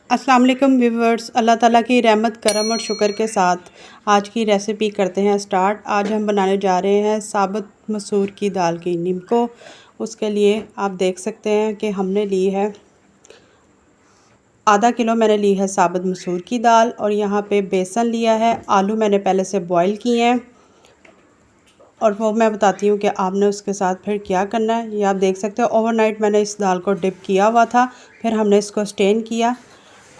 अस्सलाम वालेकुम व्यूवर्स, अल्लाह ताला की रहमत करम और शुक्र के साथ आज की रेसिपी करते हैं स्टार्ट। आज हम बनाने जा रहे हैं साबुत मसूर की दाल की निम्को। उसके लिए आप देख सकते हैं कि हमने ली है आधा किलो मैंने ली है साबुत मसूर की दाल, और यहाँ पे बेसन लिया है। आलू मैंने पहले से बॉईल किए हैं और वो मैं बताती हूँ कि आपने उसके साथ फिर क्या करना है। ये आप देख सकते हो ओवरनाइट मैंने इस दाल को डिप किया हुआ था, फिर हमने इसको स्टेन किया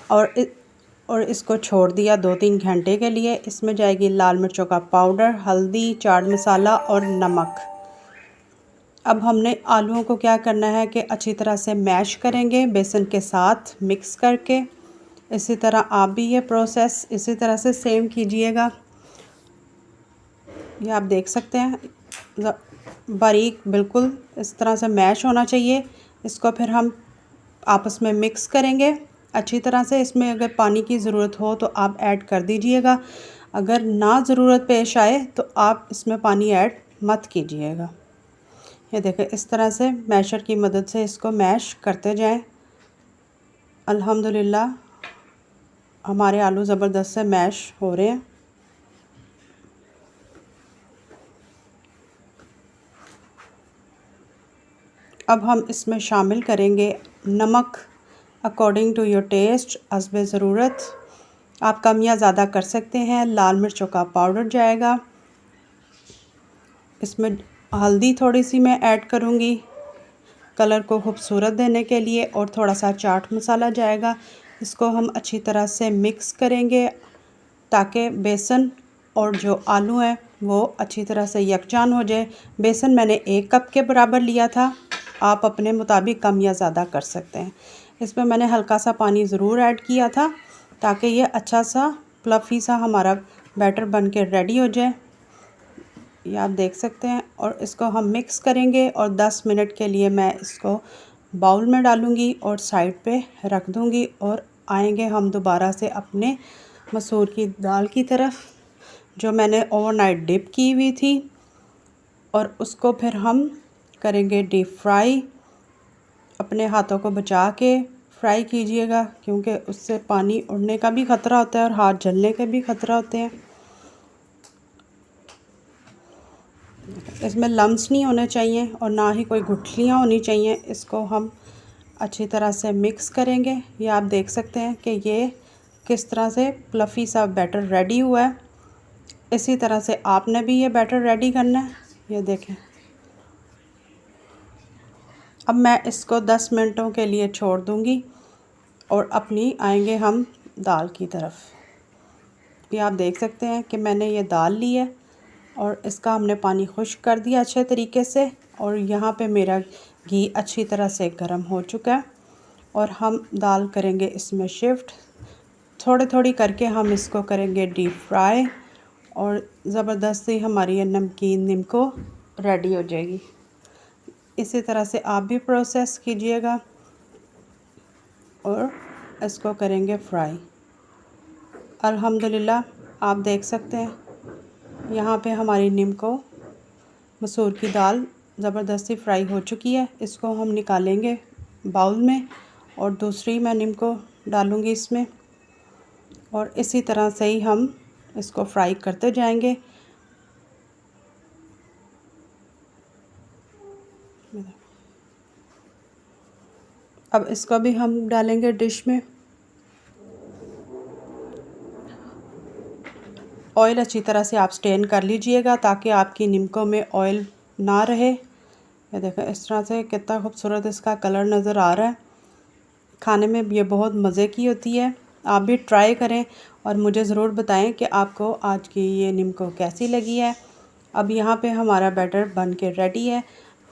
और इसको छोड़ दिया 2-3 घंटे के लिए। इसमें जाएगी लाल मिर्चों का पाउडर, हल्दी, चाट मसाला और नमक। अब हमने आलूओं को क्या करना है कि अच्छी तरह से मैश करेंगे बेसन के साथ मिक्स करके। इसी तरह आप भी ये प्रोसेस इसी तरह से सेम कीजिएगा। ये आप देख सकते हैं बारीक बिल्कुल इस तरह से मैश होना चाहिए। इसको फिर हम आपस में मिक्स करेंगे अच्छी तरह से। इसमें अगर पानी की ज़रूरत हो तो आप ऐड कर दीजिएगा, अगर ना ज़रूरत पेश आए तो आप इसमें पानी ऐड मत कीजिएगा। ये देखें इस तरह से मैशर की मदद से इसको मैश करते जाएं। अल्हम्दुलिल्लाह हमारे आलू ज़बरदस्त से मैश हो रहे हैं। अब हम इसमें शामिल करेंगे नमक अकॉर्डिंग टू योर टेस्ट, हस्बे ज़रूरत। आप कम या ज़्यादा कर सकते हैं। लाल मिर्चों का पाउडर जाएगा। इसमें हल्दी थोड़ी सी मैं ऐड करूँगी कलर को खूबसूरत देने के लिए, और थोड़ा सा चाट मसाला जाएगा। इसको हम अच्छी तरह से मिक्स करेंगे ताकि बेसन और जो आलू हैं वो अच्छी तरह से यकजान हो जाए। बेसन मैंने 1 कप के बराबर लिया था, आप अपने मुताबिक कम या ज़्यादा कर सकते हैं। इसमें मैंने हल्का सा पानी ज़रूर ऐड किया था ताकि ये अच्छा सा फ्लफ़ी सा हमारा बैटर बन के रेडी हो जाए। ये आप देख सकते हैं, और इसको हम मिक्स करेंगे और 10 मिनट के लिए मैं इसको बाउल में डालूँगी और साइड पे रख दूँगी, और आएंगे हम दोबारा से अपने मसूर की दाल की तरफ जो मैंने ओवरनाइट डिप की हुई थी, और उसको फिर हम करेंगे डीप फ्राई। अपने हाथों को बचा के फ्राई कीजिएगा क्योंकि उससे पानी उड़ने का भी ख़तरा होता है और हाथ जलने के भी ख़तरा होते हैं। इसमें लम्स नहीं होने चाहिए और ना ही कोई गुठलियाँ होनी चाहिए। इसको हम अच्छी तरह से मिक्स करेंगे। ये आप देख सकते हैं कि ये किस तरह से फ्लफ़ी सा बैटर रेडी हुआ है। इसी तरह से आपने भी ये बैटर रेडी करना है। ये देखें, अब मैं इसको 10 मिनटों के लिए छोड़ दूँगी और अपनी आएंगे हम दाल की तरफ। ये आप देख सकते हैं कि मैंने ये दाल ली है और इसका हमने पानी खुश्क कर दिया अच्छे तरीके से, और यहाँ पे मेरा घी अच्छी तरह से गर्म हो चुका है और हम दाल करेंगे इसमें शिफ्ट। थोड़ी थोड़ी करके हम इसको करेंगे डीप फ्राई और ज़बरदस्ती हमारी ये नमकीन निम्को रेडी हो जाएगी। इसी तरह से आप भी प्रोसेस कीजिएगा और इसको करेंगे फ्राई। अल्हम्दुलिल्लाह आप देख सकते हैं यहाँ पे हमारी निम्को मसूर की दाल ज़बरदस्ती फ्राई हो चुकी है। इसको हम निकालेंगे बाउल में और दूसरी मैं निम्को डालूँगी इसमें, और इसी तरह से ही हम इसको फ्राई करते जाएंगे। अब इसको भी हम डालेंगे डिश में। ऑयल अच्छी तरह से आप स्टेन कर लीजिएगा ताकि आपकी निम्को में ऑयल ना रहे। ये देखें इस तरह से कितना खूबसूरत इसका कलर नज़र आ रहा है। खाने में ये बहुत मज़े की होती है। आप भी ट्राई करें और मुझे ज़रूर बताएं कि आपको आज की ये निम्को कैसी लगी है। अब यहाँ पे हमारा बैटर बन के रेडी है।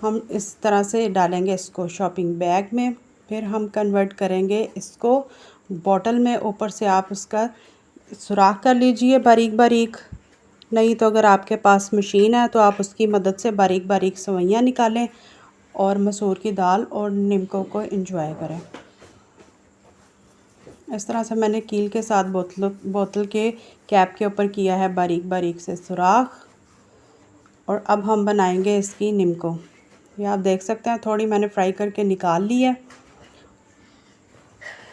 हम इस तरह से डालेंगे इसको शॉपिंग बैग में, फिर हम कन्वर्ट करेंगे इसको बॉटल में। ऊपर से आप उसका सुराख कर लीजिए बारीक बारीक, नहीं तो अगर आपके पास मशीन है तो आप उसकी मदद से बारीक बारीक सवैयाँ निकालें और मसूर की दाल और निम्को को एंजॉय करें। इस तरह से मैंने कील के साथ बोतल के कैप के ऊपर किया है बारीक बारीक से सुराख, और अब हम बनाएंगे इसकी निम्को। ये आप देख सकते हैं थोड़ी मैंने फ्राई करके निकाल ली है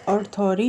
और थोड़ी